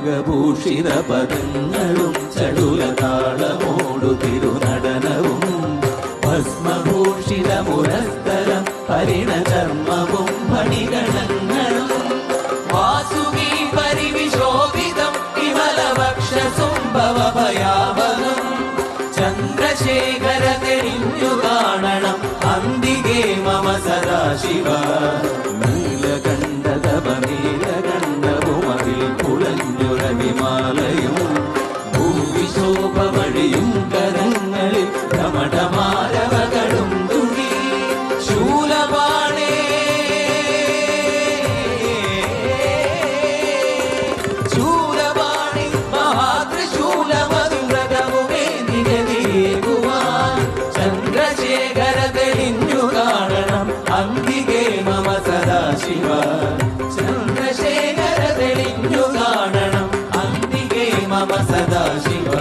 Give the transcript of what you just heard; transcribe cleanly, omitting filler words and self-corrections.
തിലകഭൂഷിത പദങ്ങളും ചടുലതാളമോടു തിരുനടനവും ഭസ്മഭൂഷിത മുരസ്തരം പരിണചർമ്മവും ഫണിഗണങ്ങളും വാസുകി പരിവിശോഭിതം വിമലവക്ഷസുംഭവഭയാവനം ചന്ദ്രശേഖര തെളിഞ്ഞു കാണണം അന്തികേ മമ സദാശിവ നീലകണ്ഠതപനീലകണ്ഠവുമതിൽ കുളഞ്ഞുരവിമാലയും ഭൂവിശോഭമഴിയും കരങ്ങളിൽ ധമഠമാരവകളും തുണി ശൂലപാണേ ശൂലപാണി മഹാത്രിശൂലമധുരകവുമേ നിഗതിയേകുവാൻ ചന്ദ്രശേഖര തെളിഞ്ഞു കാണണം അന്തികേ മമ സദാശിവ ചന്ദ്രശേഖര തെളിഞ്ഞു കാണണം അന്തികേ മമ സദാശിവ